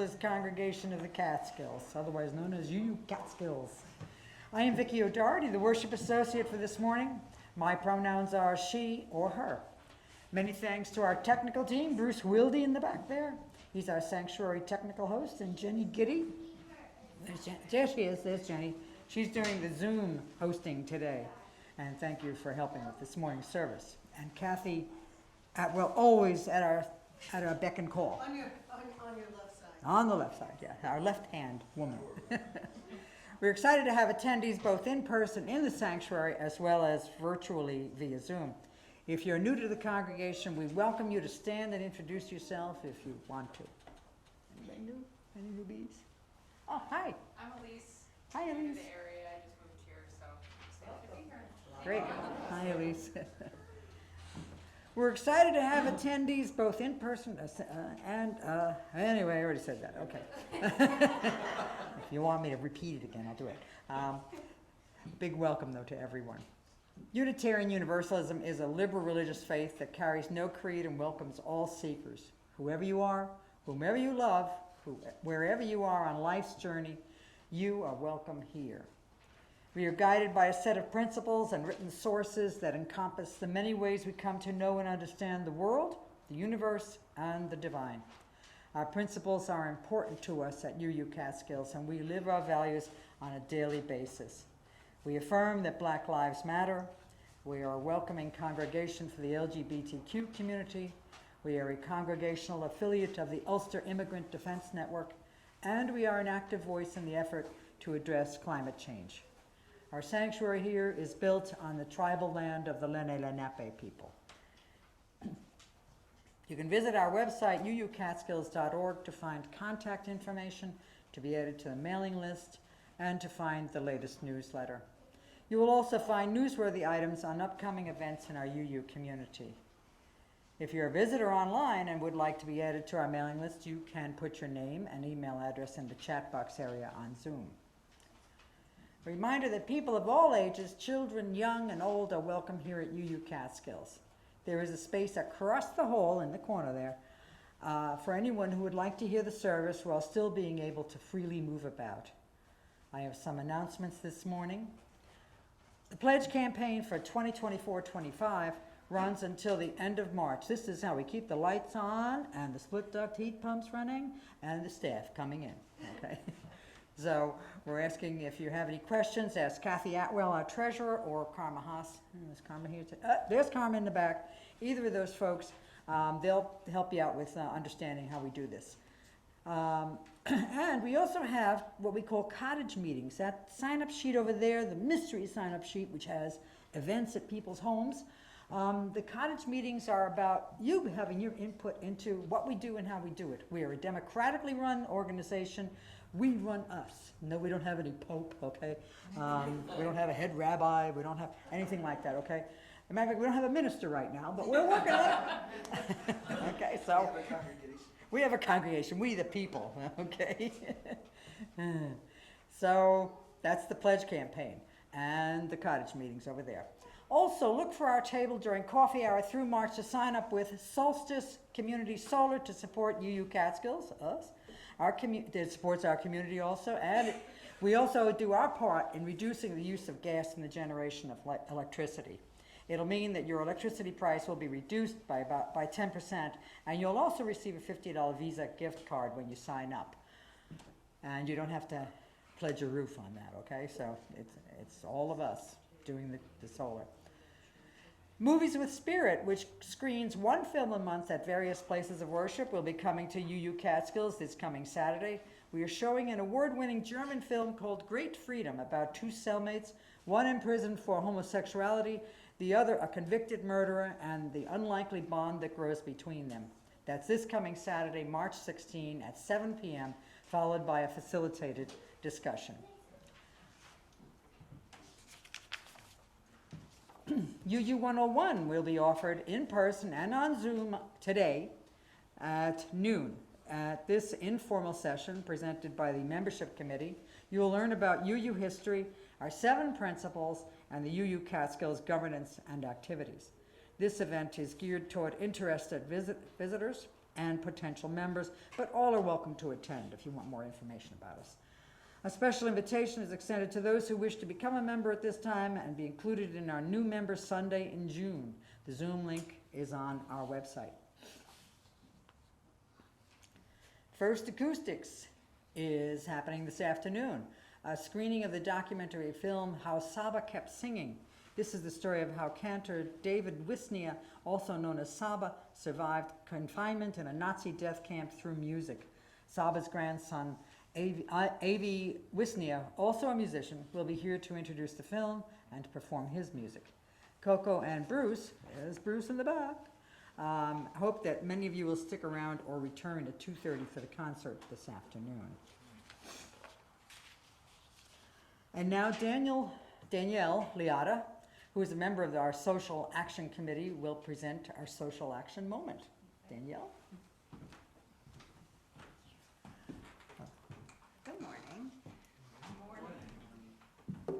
This congregation of the Catskills, otherwise known as UU Catskills. I am Vicki O'Doherty, the worship associate for this morning. My pronouns are she or her. Many thanks to our technical team, Bruce Wilde in the back there. He's our sanctuary technical host, and Jenny Giddy. There she is, there's Jenny. She's doing the Zoom hosting today. And thank you for helping with this morning's service. And Kathy Atwell, always at our beck and call. On your left side. On the left side, yeah, our left-hand woman. We're excited to have attendees both in person in the sanctuary as well as virtually via Zoom. If you're new to the congregation, we welcome you to stand and introduce yourself if you want to. Anybody new? Any newbies? Oh, hi. I'm Elise. Hi, I'm new Elise. to the area. I just moved here, so excited to be here. Great. Hi, Elise. We're excited to have attendees both in person and anyway, I already said that. Okay. If you want me to repeat it again, I'll do it. Big welcome, though, to everyone. Unitarian Universalism is a liberal religious faith that carries no creed and welcomes all seekers. Whoever you are, whomever you love, wherever you are on life's journey, you are welcome here. We are guided by a set of principles and written sources that encompass the many ways we come to know and understand the world, the universe, and the divine. Our principles are important to us at UU Catskills, and we live our values on a daily basis. We affirm that Black Lives Matter. We are a welcoming congregation for the LGBTQ community. We are a congregational affiliate of the Ulster Immigrant Defense Network, and we are an active voice in the effort to address climate change. Our sanctuary here is built on the tribal land of the Lenni Lenape people. You can visit our website, uucatskills.org, to find contact information, to be added to the mailing list, and to find the latest newsletter. You will also find newsworthy items on upcoming events in our UU community. If you're a visitor online and would like to be added to our mailing list, you can put your name and email address in the chat box area on Zoom. A reminder that people of all ages, children, young, and old, are welcome here at UU Catskills. There is a space across the hall in the corner there for anyone who would like to hear the service while still being able to freely move about. I have some announcements this morning. The pledge campaign for 2024-25 runs until the end of March. This is how we keep the lights on and the split duct heat pumps running and the staff coming in, okay? So we're asking if you have any questions, ask Kathy Atwell, our treasurer, or Karma Haas. Is Karma here? There's Karma in the back. Either of those folks, they'll help you out with understanding how we do this. And we also have what we call cottage meetings. That sign-up sheet over there, the mystery sign-up sheet, which has events at people's homes. The cottage meetings are about you having your input into what we do and how we do it. We are a democratically run organization. We run us. No, we don't have any pope, okay? We don't have a head rabbi. We don't have anything like that, okay? As a matter of fact, we don't have a minister right now, but we're working on it. Okay, so we have a congregation. We the people, okay? So that's the pledge campaign and the cottage meetings over there. Also, look for our table during coffee hour through March to sign up with Solstice Community Solar to support UU Catskills, us. It supports our community also, and we also do our part in reducing the use of gas in the generation of electricity. It'll mean that your electricity price will be reduced by 10%, and you'll also receive a $50 Visa gift card when you sign up. And you don't have to pledge a roof on that, okay? So it's all of us doing the solar. Movies with Spirit, which screens one film a month at various places of worship, will be coming to UU Catskills this coming Saturday. We are showing an award-winning German film called Great Freedom about two cellmates, one imprisoned for homosexuality, the other a convicted murderer, and the unlikely bond that grows between them. That's this coming Saturday, March 16 at 7 p.m., followed by a facilitated discussion. UU 101 will be offered in person and on Zoom today at noon. At this informal session presented by the membership committee, you will learn about UU history, our 7 principles, and the UU Catskills governance and activities. This event is geared toward interested visitors. and potential members, but all are welcome to attend if you want more information about us. A special invitation is extended to those who wish to become a member at this time and be included in our new Member Sunday in June. The Zoom link is on our website. First Acoustics is happening this afternoon. A screening of the documentary film How Saba Kept Singing. This is the story of how cantor David Wisnia, also known as Saba, survived confinement in a Nazi death camp through music. Saba's grandson, Avi Wisnia, also a musician, will be here to introduce the film and to perform his music. Coco and Bruce, there's Bruce in the back, hope that many of you will stick around or return at 2:30 for the concert this afternoon. And now Danielle Liata, who is a member of our Social Action Committee, will present our Social Action Moment. Danielle? Good morning.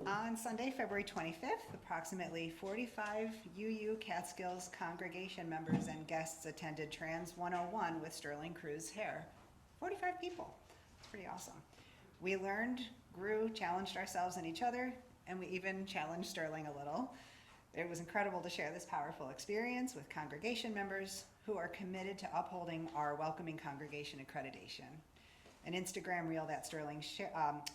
On Sunday, February 25th, approximately 45 UU Catskills congregation members and guests attended Trans 101 with Sterling Cruz Hair. 45 people. It's pretty awesome. We learned, grew, challenged ourselves and each other, and we even challenged Sterling a little. It was incredible to share this powerful experience with congregation members who are committed to upholding our welcoming congregation accreditation. An Instagram reel that Sterling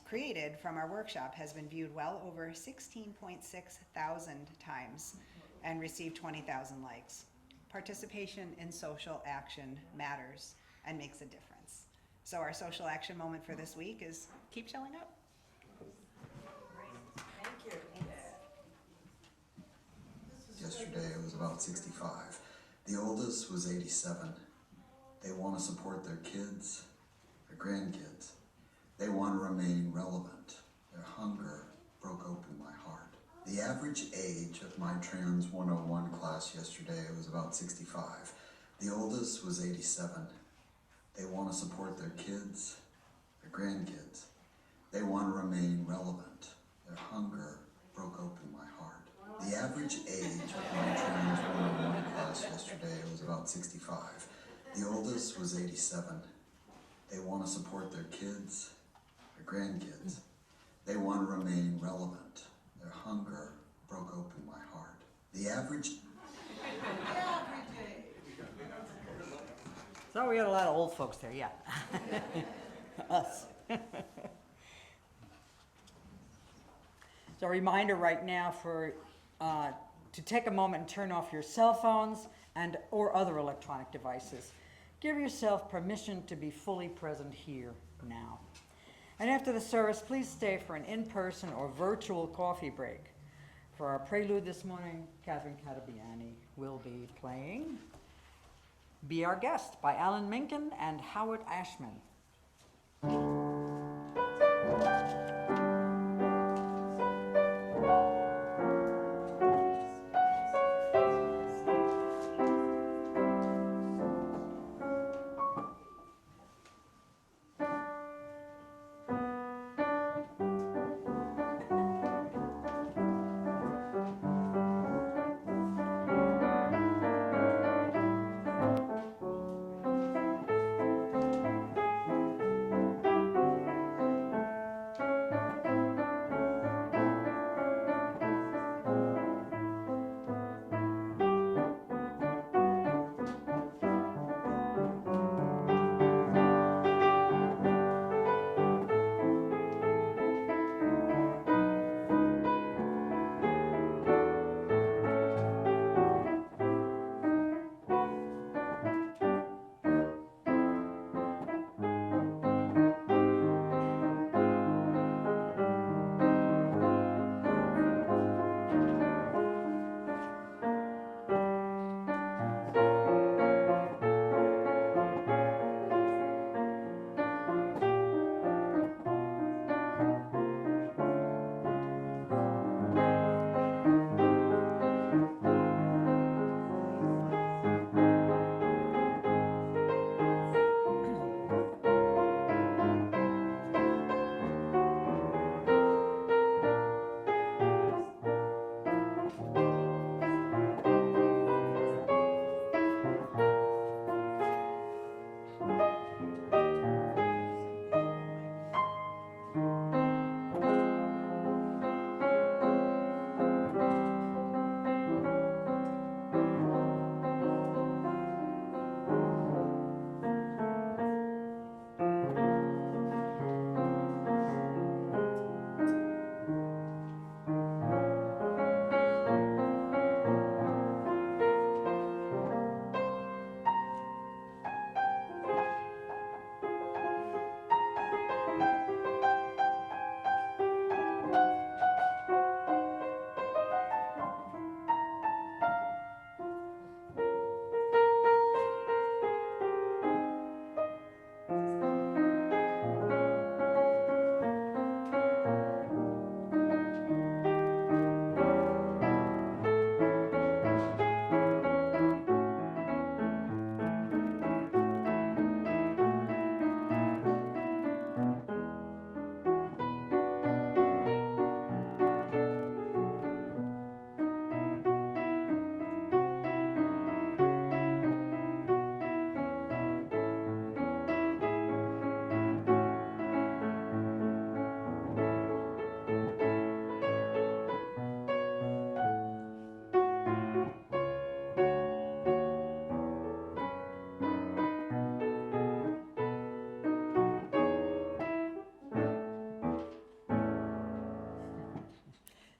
created from our workshop has been viewed well over 16.6 thousand times and received 20,000 likes. Participation in social action matters and makes a difference. So our social action moment for this week is keep showing up. Thank you. Yesterday it was about 65. The oldest was 87. They want to support their kids, their grandkids. They want to remain relevant. Their hunger broke open my heart. The average age of my Trans 101 class yesterday was about 65. The oldest was 87. They want to support their kids, their grandkids. They want to remain relevant. Their hunger broke open my heart. The average age of my Trans 101 class yesterday was about 65. The oldest was 87. They want to support their kids, their grandkids. They want to remain relevant. Their hunger broke open my heart. The average... So we got a lot of old folks there, yeah. Us. So a reminder right now to take a moment and turn off your cell phones or other electronic devices. Give yourself permission to be fully present here now. And after the service, please stay for an in-person or virtual coffee break. For our prelude this morning, Catherine Catabiani will be playing Be Our Guest by Alan Menken and Howard Ashman.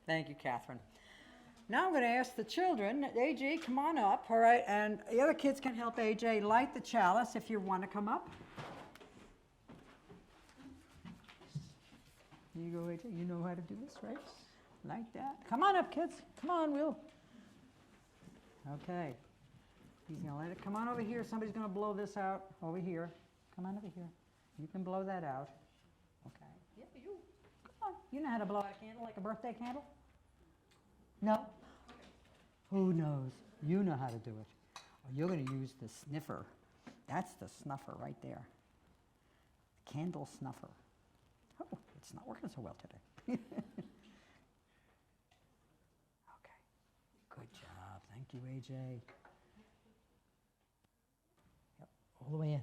Thank you, Catherine. Now I'm going to ask the children, AJ, come on up, all right? And the other kids can help AJ light the chalice if you want to come up. Here you go, AJ. You know how to do this, right? Like that. Come on up, kids. Come on, Will. Okay. He's going to let it. Come on over here. Somebody's going to blow this out over here. Come on over here. You can blow that out. Okay. Yeah, you. Come on. You know how to blow out a candle like a birthday candle? No? Who knows? You know how to do it. Oh, you're going to use the sniffer. That's the snuffer right there. Candle snuffer. Oh, it's not working so well today. Okay. Good job. Thank you, AJ. Yep, all the way in.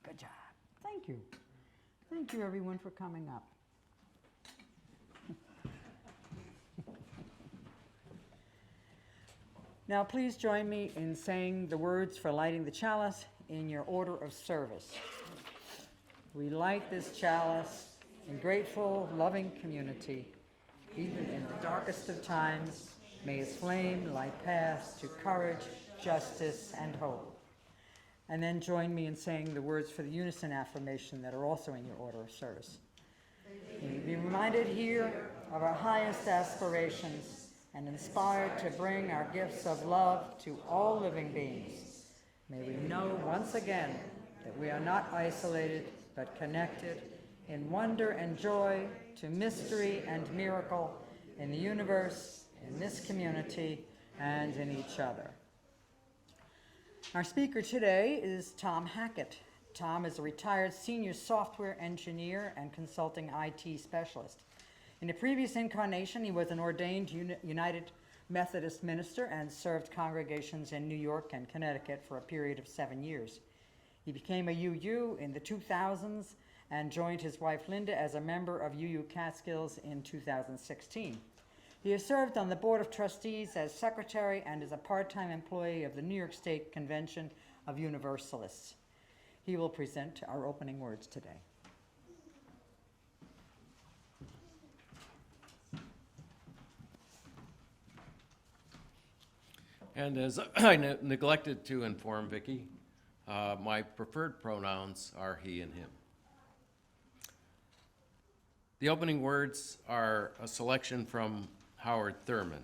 Good job. Thank you. Thank you, everyone, for coming up. Now, please join me in saying the words for lighting the chalice in your order of service. We light this chalice in grateful, loving community. Even in the darkest of times, may its flame light paths to courage, justice, and hope. And then join me in saying the words for the unison affirmation that are also in your order of service. May we be reminded here of our highest aspirations and inspired to bring our gifts of love to all living beings. May we know once again that we are not isolated, but connected in wonder and joy to mystery and miracle in the universe, in this community, and in each other. Our speaker today is Tom Hackett. Tom is a retired senior software engineer and consulting IT specialist. In a previous incarnation, he was an ordained United Methodist minister and served congregations in New York and Connecticut for a period of 7 years. He became a UU in the 2000s and joined his wife Linda as a member of UU Catskills in 2016. He has served on the Board of Trustees as secretary and is a part-time employee of the New York State Convention of Universalists. He will present our opening words today. And as I neglected to inform Vicki, my preferred pronouns are he and him. The opening words are a selection from Howard Thurman.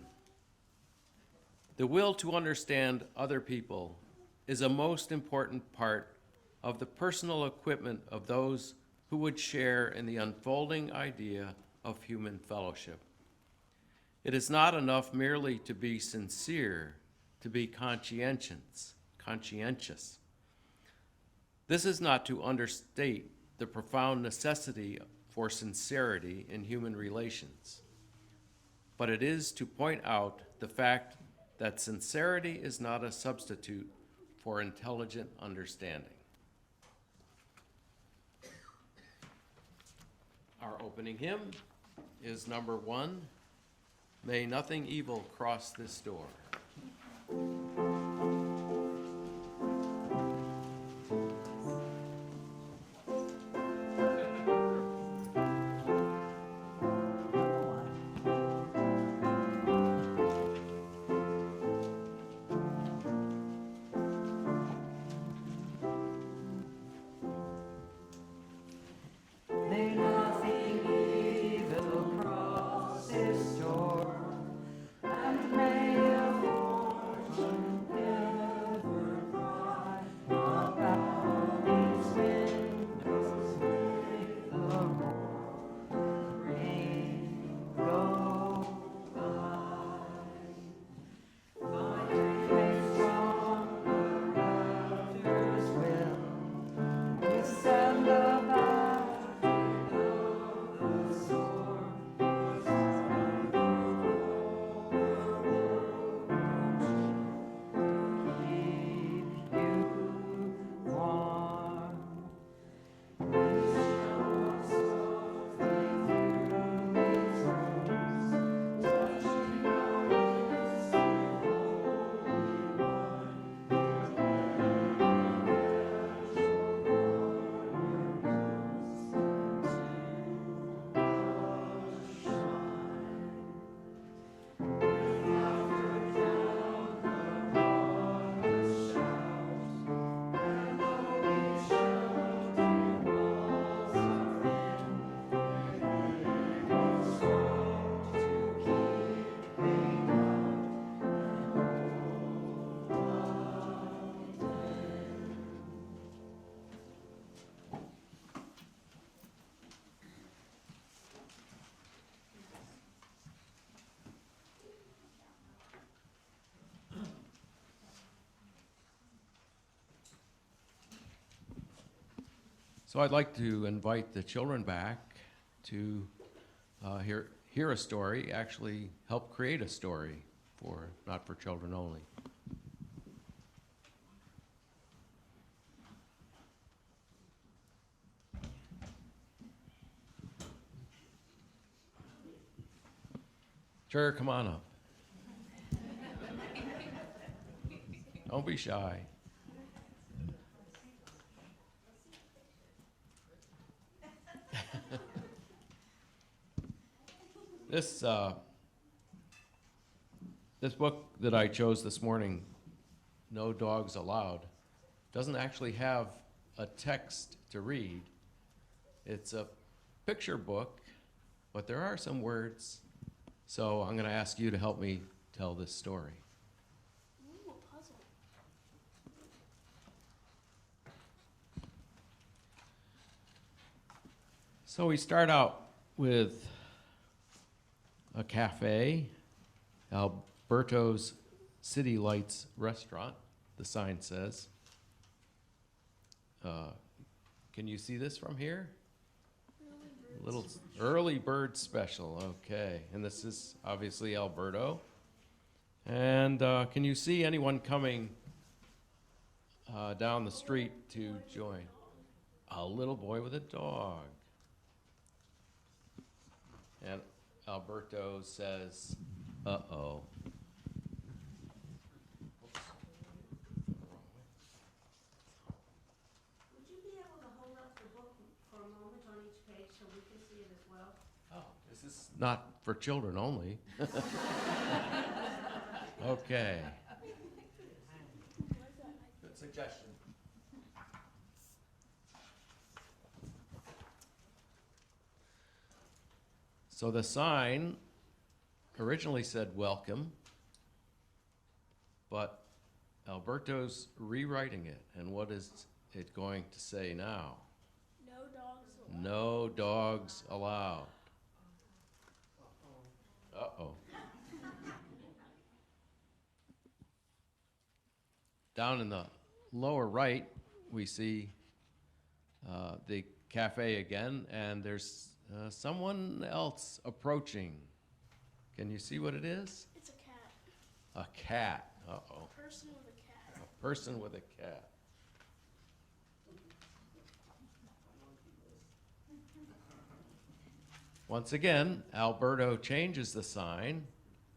The will to understand other people is a most important part of the personal equipment of those who would share in the unfolding idea of human fellowship. It is not enough merely to be sincere, to be conscientious. This is not to understate the profound necessity for sincerity in human relations, but it is to point out the fact that sincerity is not a substitute for intelligent understanding. Our opening hymn is number 1, May Nothing Evil Cross This Door. May nothing evil cross this door, and may a fortune So I'd like to invite the children back to hear a story, actually help create a story for Not for Children Only. Sure, come on up. Don't be shy. This book that I chose this morning, No Dogs Allowed, doesn't actually have a text to read. It's a picture book, but there are some words. So I'm going to ask you to help me tell this story. Ooh, a puzzle. So we start out with a cafe, Alberto's City Lights Restaurant, the sign says. Can you see this from here? Little early bird special, okay. And this is obviously Alberto. And can you see anyone coming down the street to join? A little boy with a dog. And Alberto says, uh-oh. Would you be able to hold up the book for a moment on each page so we can see it as well? Oh, this is not for children only. Okay. Good suggestion. So the sign originally said welcome, but Alberto's rewriting it. And what is it going to say now? No dogs allowed. No dogs allowed. Uh-oh. Down in the lower right, we see the cafe again, and there's someone else approaching. Can you see what it is? It's a cat. A cat. Uh-oh. A person with a cat. A person with a cat. Once again, Alberto changes the sign,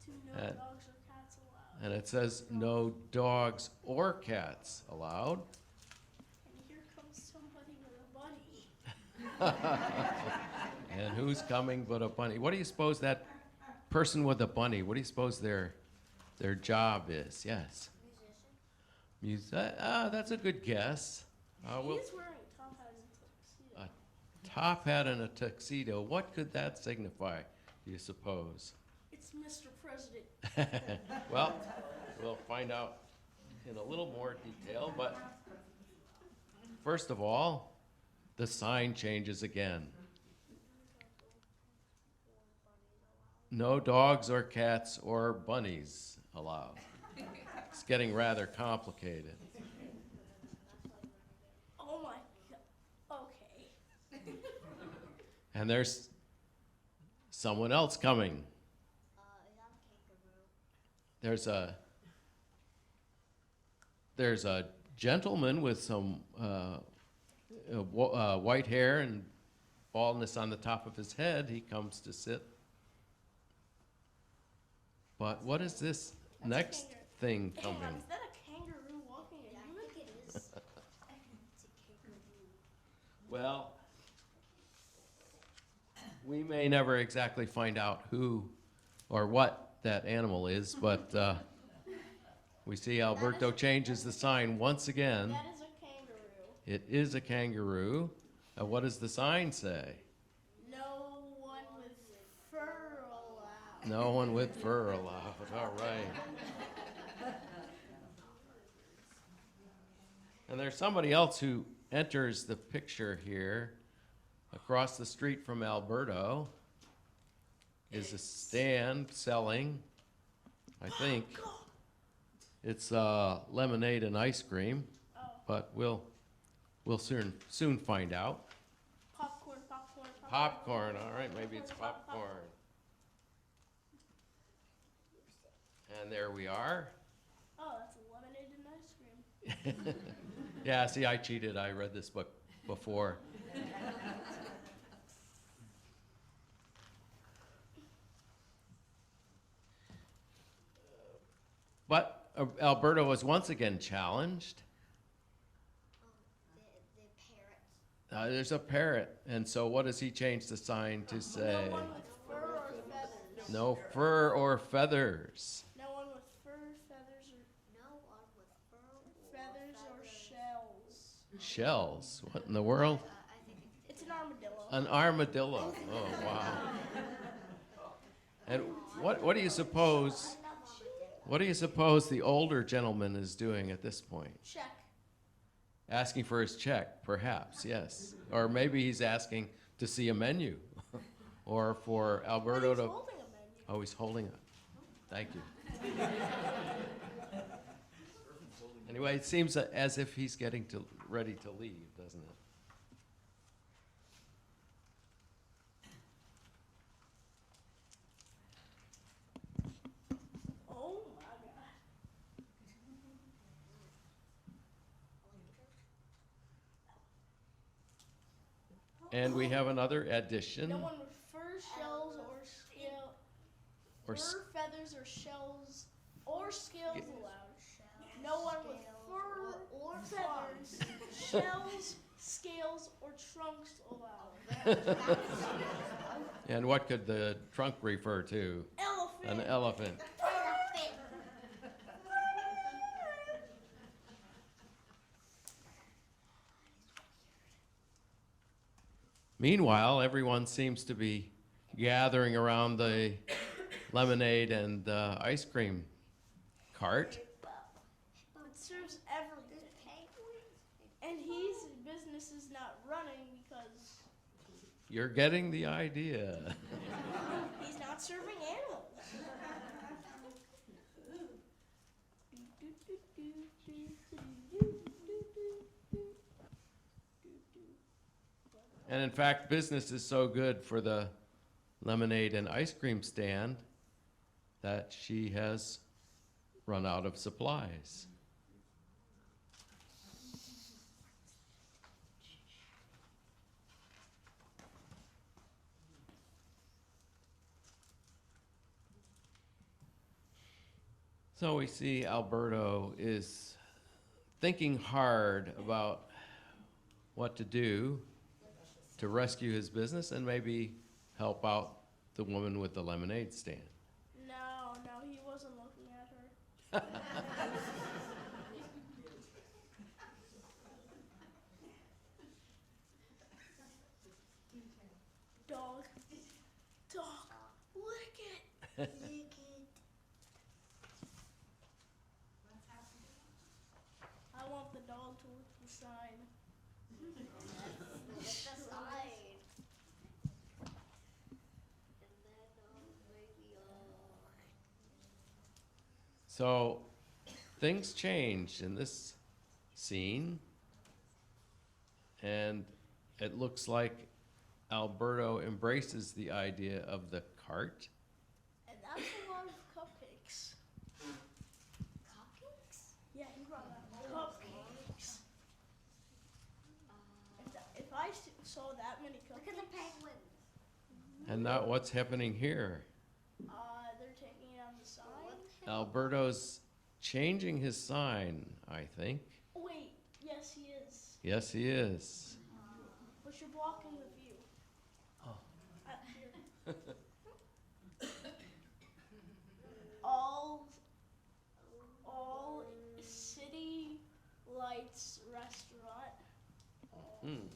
To no And- dogs or cats allowed. and it says no dogs or cats allowed. And here comes somebody with a bunny. And who's coming but a bunny? What do you suppose that person with a bunny, what do you suppose their job is? Yes. Musician. That's a good guess. He is wearing a top hat and tuxedo. A top hat and a tuxedo. What could that signify, do you suppose? It's Mr. President. Well, we'll find out in a little more detail, but first of all, the sign changes again. No dogs or cats or bunnies allowed. It's getting rather complicated. Oh my god. Okay. And there's someone else coming. There's a gentleman with some white hair and baldness on the top of his head. He comes to sit. But what is this next kangaroo. thing Hang on, coming? is that a kangaroo walking a human? I think it is. It's a kangaroo. Well, we may never exactly find out who or what that animal is, but we see Alberto changes the sign once again. That is a kangaroo. It is a kangaroo. What does the sign say? No one with fur allowed. No one with fur allowed. All right. And there's somebody else who enters the picture here. Across the street from Alberto is a stand selling, I think, it's lemonade and ice cream, but we'll We'll soon find out. Popcorn, popcorn, popcorn. Popcorn, all right, maybe it's popcorn. And there we are. Oh, that's lemonade and ice cream. Yeah, see, I cheated. I read this book before. But Alberta was once again challenged. The parrots. There's a parrot, and so what does he change the sign to say? No one with fur or feathers. No fur or feathers. No one with fur, feathers, or No one with fur feathers or shells. Shells. What in the world? I think It's an armadillo. An armadillo. Oh, wow. And what do you suppose? What do you suppose the older gentleman is doing at this point? Check. Asking for his check, perhaps, yes. Or maybe he's asking to see a menu. Or for Alberto He's to. holding a menu. Oh, he's holding it. Thank you. Anyway, it seems as if he's getting ready to leave, doesn't it? Oh my god. And we have another addition. No one with fur, shells, or scale. Or Fur, feathers, or shells, or scales allowed. No one with fur or feathers, shells, scales, or trunks allowed. And what could the trunk refer to? Elephant. An elephant. Meanwhile, everyone seems to be gathering around the lemonade and ice cream cart. It serves everything. And his business is not running because You're getting the idea. he's not serving animals. And in fact, business is so good for the lemonade and ice cream stand that she has run out of supplies. So we see Alberto is thinking hard about what to do to rescue his business and maybe help out the woman with the lemonade stand. No, he wasn't looking at her. Dog. Lick it. Lick it. I want the dog to lick the sign. Lick the sign. And then maybe So things changed in this scene, and it looks like Alberto embraces the idea of the cart. And that's a lot of cupcakes. cupcakes? Yeah, he brought out cupcakes. If I saw that many Look at the cupcakes, penguins. And now what's happening here? they're taking down the sign. Alberto's changing his sign, I think. Wait, yes he is. Yes, he is. But you're blocking the view. Oh. Here. all City Lights Restaurant. Hmm.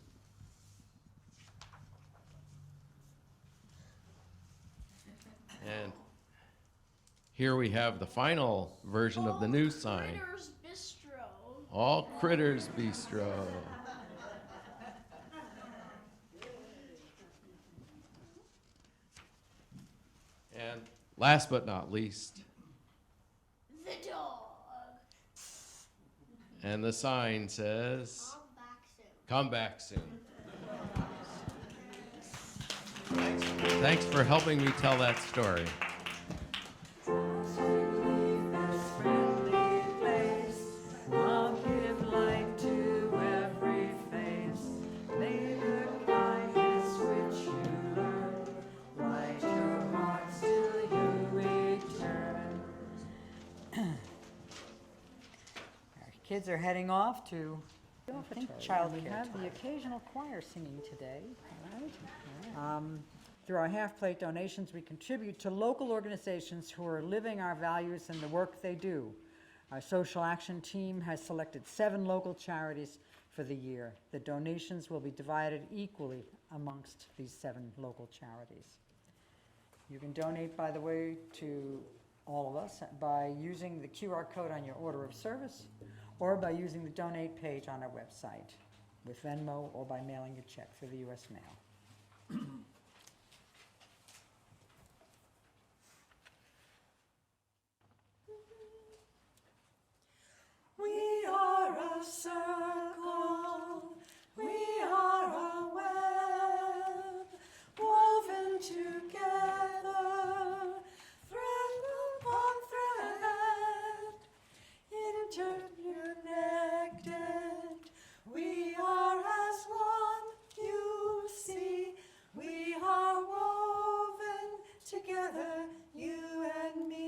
And here we have the final version of the new sign. Critters Bistro. All Critters Bistro. And last but not least, The dog. and the sign says, I'm back soon. Come back soon. Thanks for helping me tell that story. Kids are heading off to, I think, childcare. We have time. the occasional choir singing today. Through our half-plate donations, we contribute to local organizations who are living our values in the work they do. Our social action team has selected 7 local charities for the year. The donations will be divided equally amongst these 7 local charities. You can donate, by the way, to all of us by using the QR code on your order of service or by using the donate page on our website with Venmo or by mailing a check through the U.S. mail. We are a circle, we are a web, woven together, thread upon thread, interconnected. We are as one, you see, we are woven together, you and me.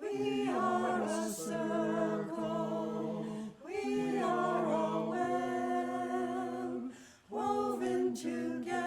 We are a circle, we are a web, woven together,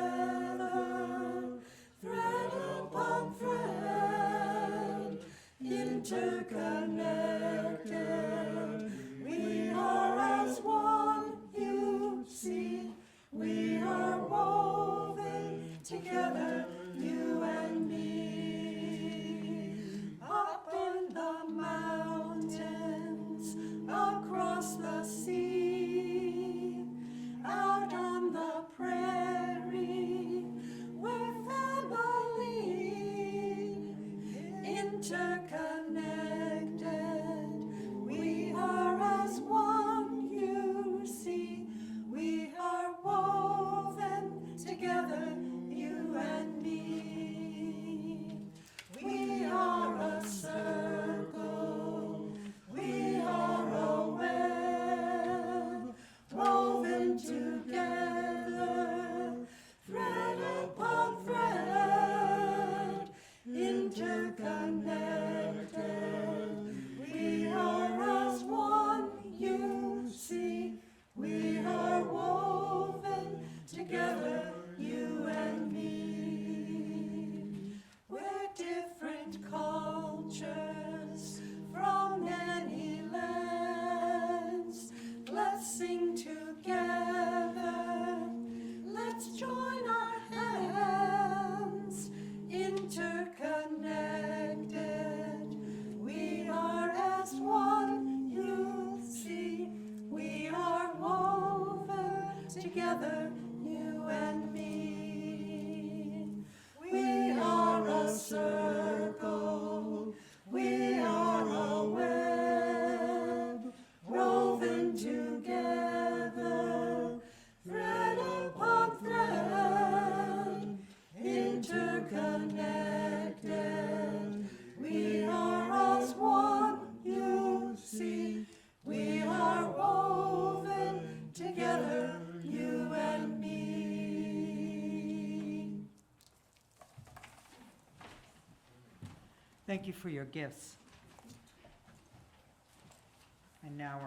thread upon thread, interconnected. We are as one, you see, we are woven together, you and me. Up in the mountains, across the sea, out on the prairie, we're family, interconnected. We are as one, you see, we are woven together, you and me. We are a circle, we are a web, woven together, thread upon thread, interconnected. We are as one, you see, we are woven together, you and me. We're different cultures from many lands. Let's sing together. Let's join our hands. Interconnected. We are as one, you see. We are woven together, you and me. We are a circle, we are a web, woven together, thread upon thread, interconnected. We are as one, you see, we are woven together, you and me. Thank you for your gifts. And now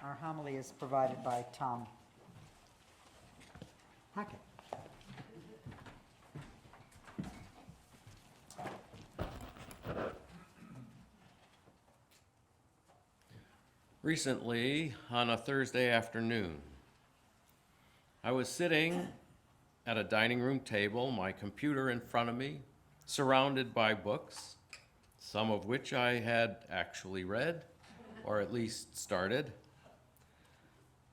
our homily is provided by Tom Hackett. Recently, on a Thursday afternoon, I was sitting at a dining room table, my computer in front of me, surrounded by books, some of which I had actually read, or at least started.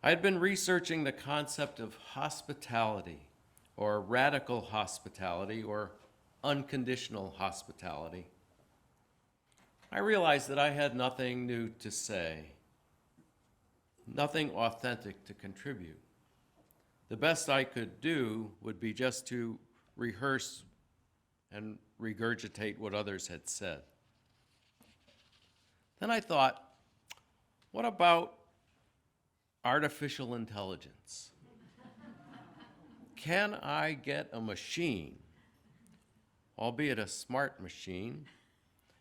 I had been researching the concept of hospitality, or radical hospitality, or unconditional hospitality. I realized that I had nothing new to say. nothing authentic to contribute. The best I could do would be just to rehearse and regurgitate what others had said. Then I thought, what about artificial intelligence? Can I get a machine, albeit a smart machine,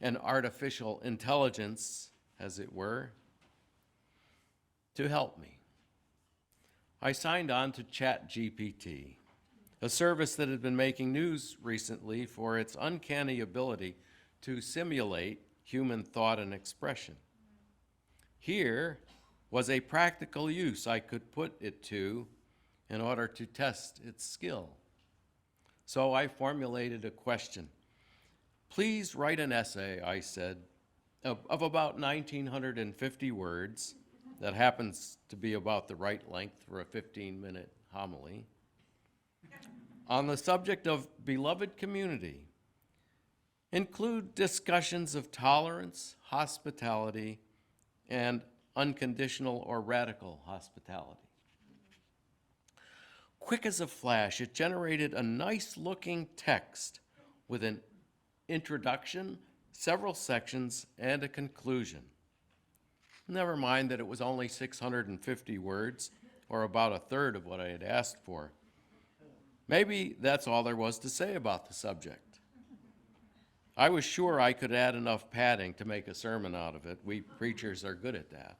an artificial intelligence, as it were, to help me? I signed on to ChatGPT, a service that had been making news recently for its uncanny ability to simulate human thought and expression. Here was a practical use I could put it to in order to test its skill. So I formulated a question. Please write an essay, I said, of about 1,950 words. That happens to be about the right length for a 15-minute homily, on the subject of beloved community. Include discussions of tolerance, hospitality, and unconditional or radical hospitality. Quick as a flash, it generated a nice-looking text with an introduction, several sections, and a conclusion. Never mind that it was only 650 words, or about a third of what I had asked for. Maybe that's all there was to say about the subject. I was sure I could add enough padding to make a sermon out of it. We preachers are good at that.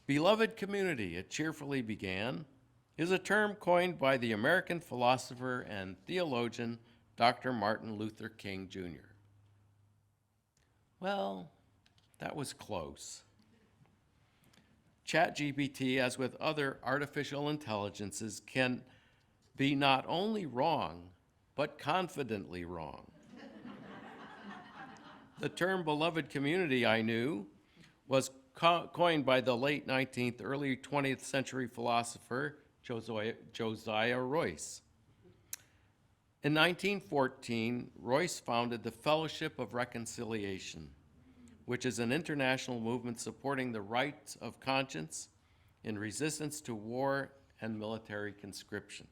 Beloved community, it cheerfully began, is a term coined by the American philosopher and theologian Dr. Martin Luther King, Jr. Well, that was close. ChatGPT, as with other artificial intelligences, can be not only wrong, but confidently wrong. The term beloved community, I knew, was coined by the late 19th, early 20th century philosopher Josiah Royce. In 1914, Royce founded the Fellowship of Reconciliation, which is an international movement supporting the rights of conscience in resistance to war and military conscription.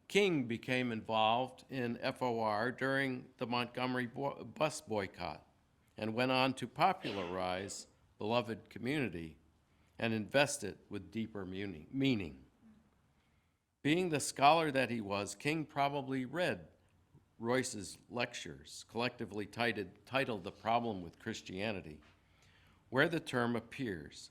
King became involved in FOR during the Montgomery bus boycott and went on to popularize beloved community and invest it with deeper meaning. Being the scholar that he was, King probably read Royce's lectures, collectively titled The Problem with Christianity, where the term appears.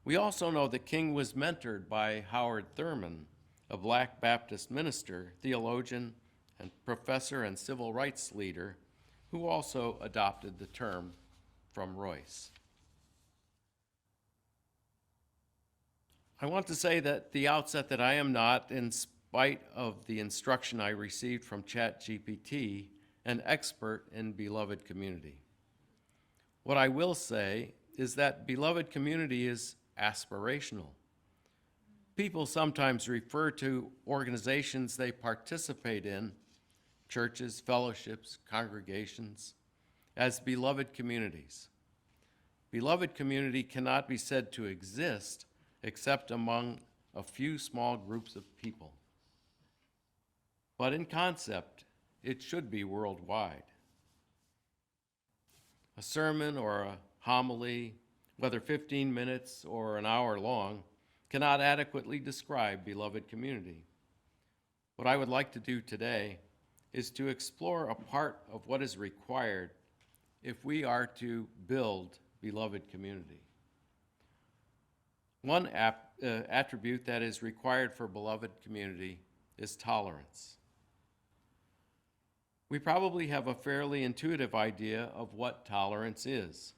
We also know that King was mentored by Howard Thurman, a Black Baptist minister, theologian, and professor and civil rights leader, who also adopted the term from Royce. I want to say at the outset that I am not, in spite of the instruction I received from ChatGPT, an expert in beloved community. What I will say is that beloved community is aspirational. People sometimes refer to organizations they participate in, churches, fellowships, congregations, as beloved communities. Beloved community cannot be said to exist except among a few small groups of people. But in concept, it should be worldwide. A sermon or a homily, whether 15 minutes or an hour long, cannot adequately describe beloved community. What I would like to do today is to explore a part of what is required if we are to build beloved community. One attribute that is required for beloved community is tolerance. We probably have a fairly intuitive idea of what tolerance is.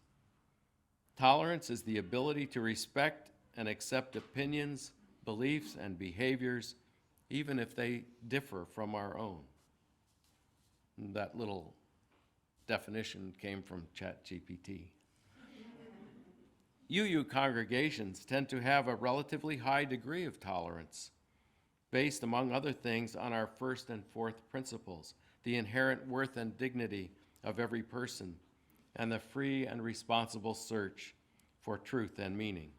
Tolerance is the ability to respect and accept opinions, beliefs, and behaviors, even if they differ from our own. And that little definition came from ChatGPT. UU congregations tend to have a relatively high degree of tolerance, based, among other things, on our first and fourth principles, the inherent worth and dignity of every person, and the free and responsible search for truth and meaning.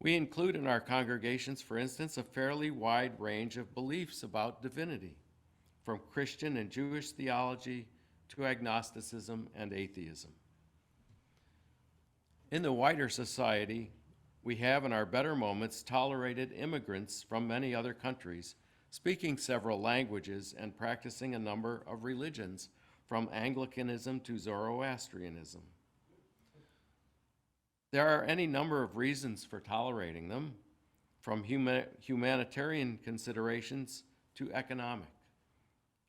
We include in our congregations, for instance, a fairly wide range of beliefs about divinity, from Christian and Jewish theology to agnosticism and atheism. In the wider society, we have in our better moments tolerated immigrants from many other countries, speaking several languages and practicing a number of religions, from Anglicanism to Zoroastrianism. There are any number of reasons for tolerating them, from humanitarian considerations to economic.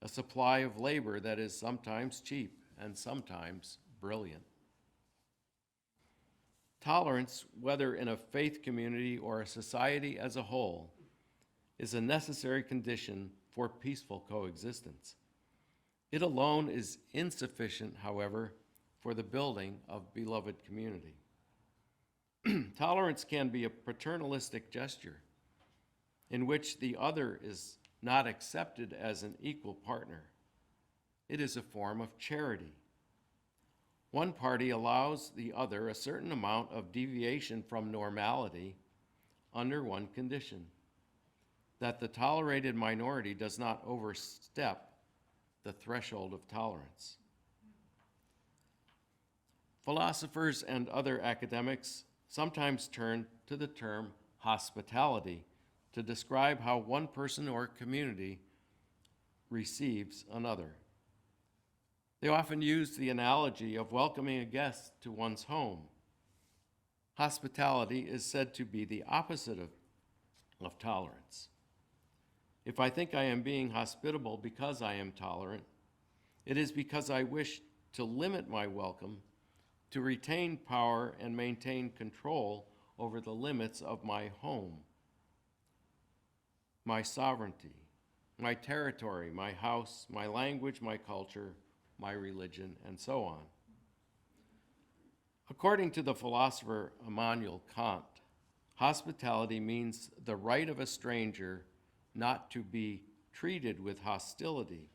A supply of labor that is sometimes cheap and sometimes brilliant. Tolerance, whether in a faith community or a society as a whole, is a necessary condition for peaceful coexistence. It alone is insufficient, however, for the building of beloved community. Tolerance can be a paternalistic gesture in which the other is not accepted as an equal partner. It is a form of charity. One party allows the other a certain amount of deviation from normality under one condition: that the tolerated minority does not overstep the threshold of tolerance. Philosophers and other academics sometimes turn to the term hospitality to describe how one person or community receives another. They often use the analogy of welcoming a guest to one's home. Hospitality is said to be the opposite of tolerance. If I think I am being hospitable because I am tolerant, it is because I wish to limit my welcome, to retain power and maintain control over the limits of my home, my sovereignty, my territory, my house, my language, my culture, my religion, and so on. According to the philosopher Immanuel Kant, hospitality means the right of a stranger not to be treated with hostility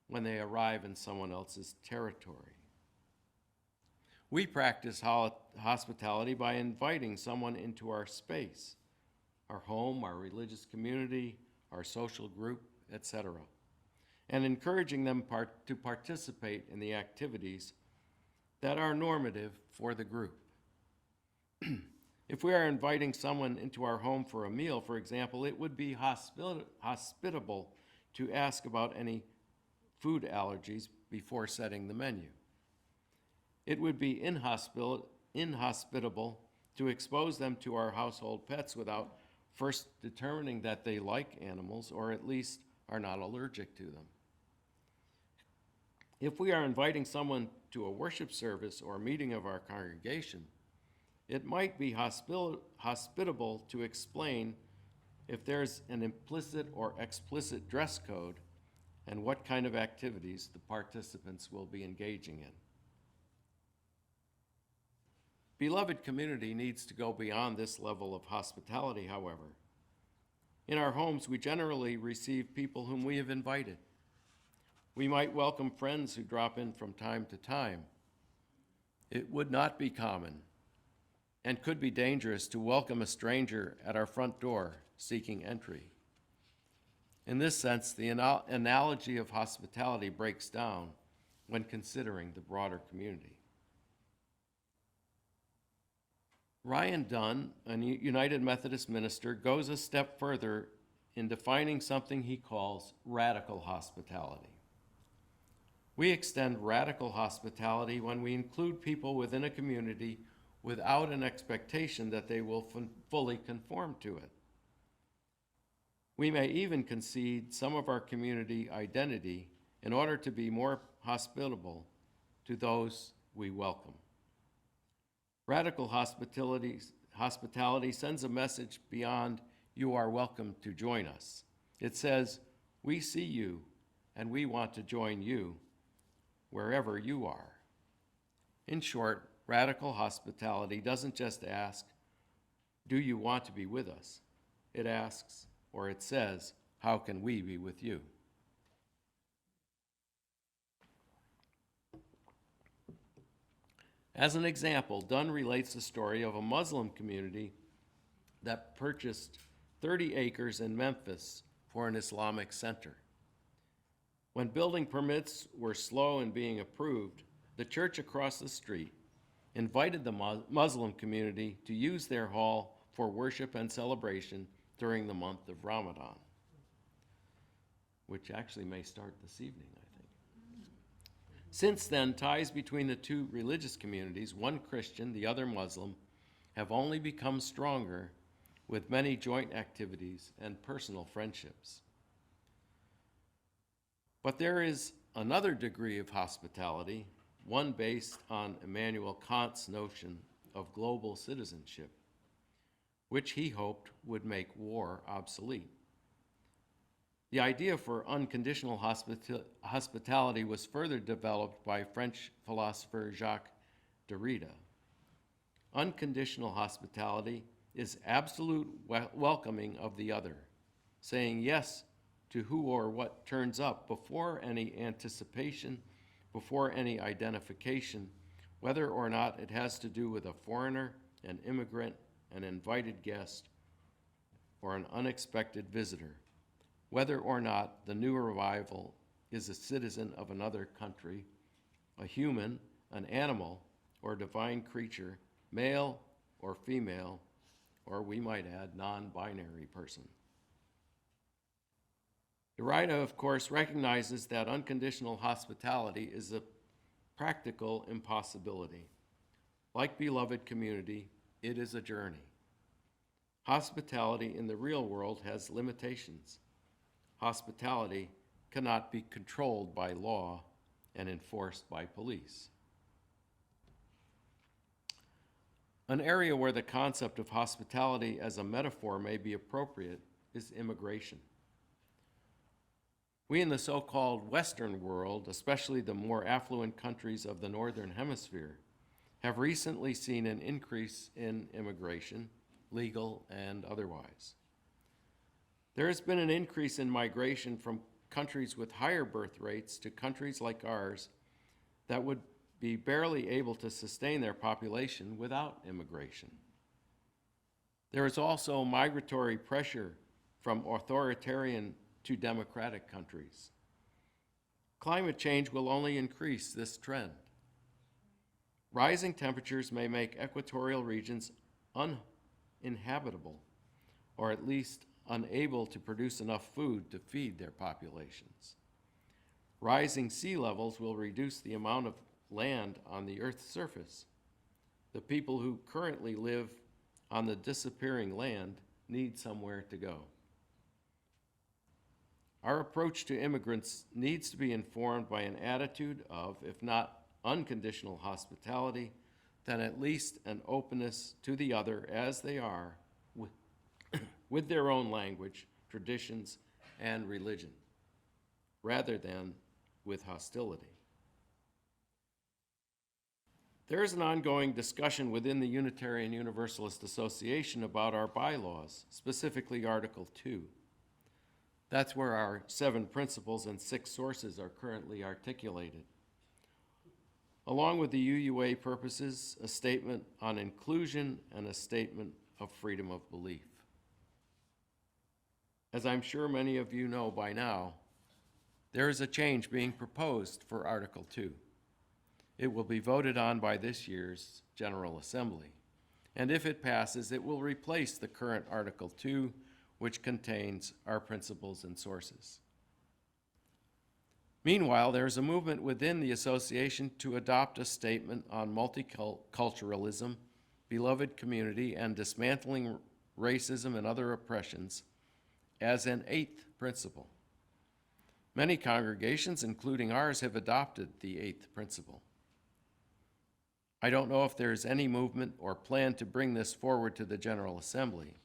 when they arrive in someone else's territory. We practice hospitality by inviting someone into our space, our home, our religious community, our social group, etc., and encouraging them to participate in the activities that are normative for the group. If we are inviting someone into our home for a meal, for example, it would be hospitable to ask about any food allergies before setting the menu. It would be inhospitable to expose them to our household pets without first determining that they like animals or at least are not allergic to them. If we are inviting someone to a worship service or meeting of our congregation, it might be hospitable to explain if there's an implicit or explicit dress code and what kind of activities the participants will be engaging in. Beloved community needs to go beyond this level of hospitality, however. In our homes, we generally receive people whom we have invited. We might welcome friends who drop in from time to time. It would not be common and could be dangerous to welcome a stranger at our front door seeking entry. In this sense, the analogy of hospitality breaks down when considering the broader community. Ryan Dunn, a United Methodist minister, goes a step further in defining something he calls radical hospitality. We extend radical hospitality when we include people within a community without an expectation that they will fully conform to it. We may even concede some of our community identity in order to be more hospitable to those we welcome. Radical hospitality sends a message beyond "you are welcome to join us." It says, "We see you and we want to join you wherever you are." In short, radical hospitality doesn't just ask, "Do you want to be with us?" It asks, or it says, "How can we be with you?" As an example, Dunn relates the story of a Muslim community that purchased 30 acres in Memphis for an Islamic center. When building permits were slow in being approved, the church across the street invited the Muslim community to use their hall for worship and celebration during the month of Ramadan, which actually may start this evening, I think. Since then, ties between the two religious communities, one Christian, the other Muslim, have only become stronger with many joint activities and personal friendships. But there is another degree of hospitality, one based on Immanuel Kant's notion of global citizenship, which he hoped would make war obsolete. The idea for unconditional hospitality was further developed by French philosopher Jacques Derrida. Unconditional hospitality is absolute welcoming of the other, saying yes to who or what turns up before any anticipation, before any identification, whether or not it has to do with a foreigner, an immigrant, an invited guest, or an unexpected visitor, whether or not the new arrival is a citizen of another country, a human, an animal, or divine creature, male or female, or we might add, non-binary person. Derrida, of course, recognizes that unconditional hospitality is a practical impossibility. Like beloved community, it is a journey. Hospitality in the real world has limitations. Hospitality cannot be controlled by law and enforced by police. An area where the concept of hospitality as a metaphor may be appropriate is immigration. We in the so-called Western world, especially the more affluent countries of the Northern Hemisphere, have recently seen an increase in immigration, legal and otherwise. There has been an increase in migration from countries with higher birth rates to countries like ours that would be barely able to sustain their population without immigration. There is also migratory pressure from authoritarian to democratic countries. Climate change will only increase this trend. Rising temperatures may make equatorial regions uninhabitable, or at least unable to produce enough food to feed their populations. Rising sea levels will reduce the amount of land on the Earth's surface. The people who currently live on the disappearing land need somewhere to go. Our approach to immigrants needs to be informed by an attitude of, if not unconditional hospitality, then at least an openness to the other as they are, with their own language, traditions, and religion, rather than with hostility. There is an ongoing discussion within the Unitarian Universalist Association about our bylaws, specifically Article 2. That's where our 7 principles and 6 sources are currently articulated. Along with the UUA purposes, a statement on inclusion and a statement of freedom of belief. As I'm sure many of you know by now, there is a change being proposed for Article 2. It will be voted on by this year's General Assembly, and if it passes, it will replace the current Article 2, which contains our principles and sources. Meanwhile, there is a movement within the association to adopt a statement on multiculturalism, beloved community, and dismantling racism and other oppressions as an 8th principle. Many congregations, including ours, have adopted the 8th principle. I don't know if there is any movement or plan to bring this forward to the General Assembly.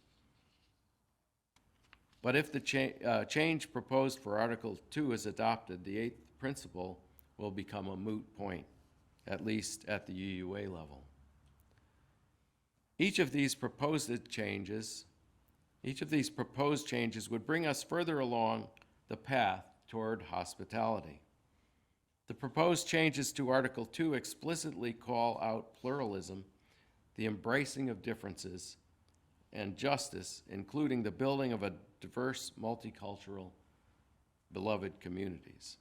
But if the change proposed for Article 2 is adopted, the 8th principle will become a moot point, at least at the UUA level. Each of these proposed changes would bring us further along the path toward hospitality. The proposed changes to Article 2 explicitly call out pluralism, the embracing of differences, and justice, including the building of a diverse, multicultural, beloved communities.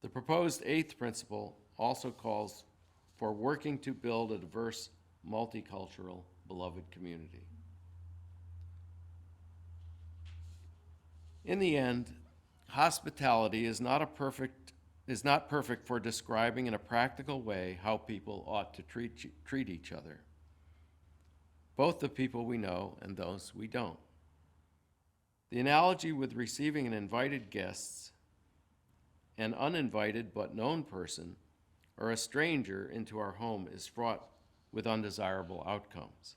The proposed 8th principle also calls for working to build a diverse, multicultural, beloved community. In the end, hospitality is not perfect for describing in a practical way how people ought to treat each other, both the people we know and those we don't. The analogy with receiving an invited guest, an uninvited but known person, or a stranger into our home is fraught with undesirable outcomes.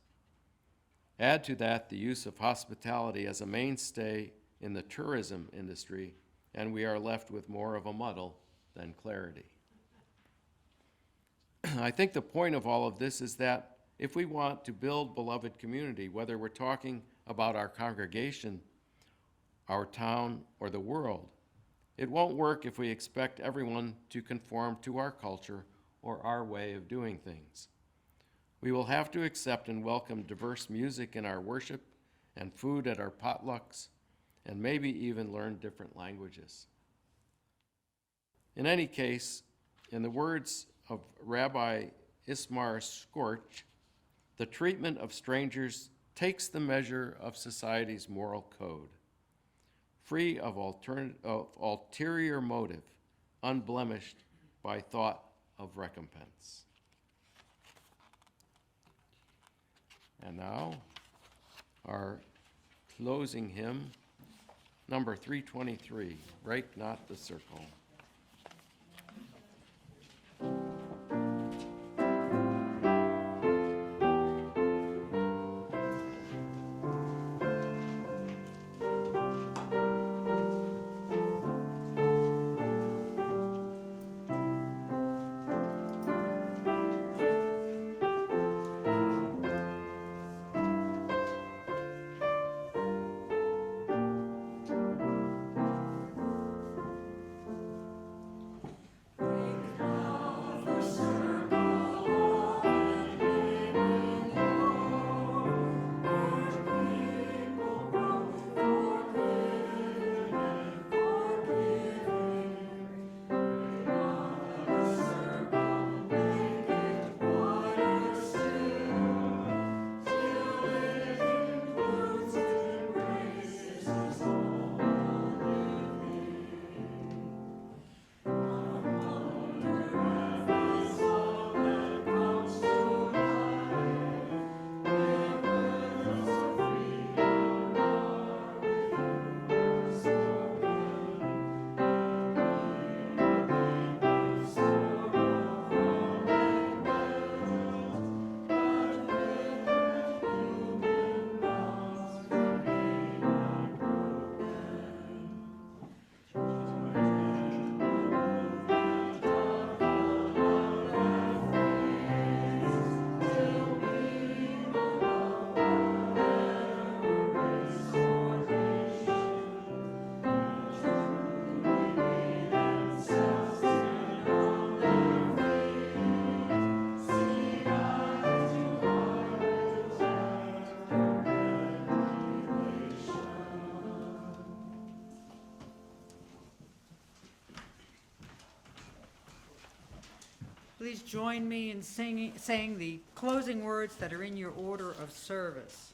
Add to that the use of hospitality as a mainstay in the tourism industry, and we are left with more of a muddle than clarity. I think the point of all of this is that if we want to build beloved community, whether we're talking about our congregation, our town, or the world, it won't work if we expect everyone to conform to our culture or our way of doing things. We will have to accept and welcome diverse music in our worship and food at our potlucks, and maybe even learn different languages. In any case, in the words of Rabbi Ismar Scorch, the treatment of strangers takes the measure of society's moral code, free of ulterior motive, unblemished by thought of recompense. And now, our closing hymn, number 323, Break Not the Circle. Please join me in saying the closing words that are in your order of service.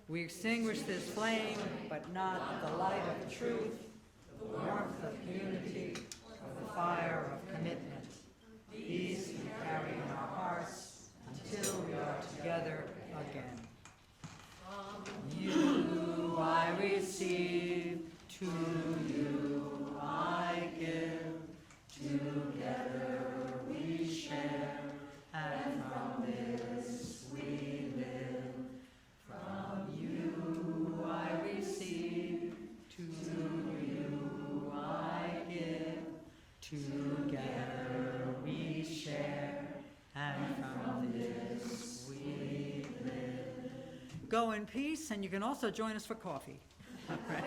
We extinguish this flame, but not the light of truth, the warmth of unity, or the fire of commitment. These we carry in our hearts until we are together again. From you I receive, to you I give, together we share, and from this we live. From you I receive, to you I give, together we share, and from this we live. Go in peace, and you can also join us for coffee. All right.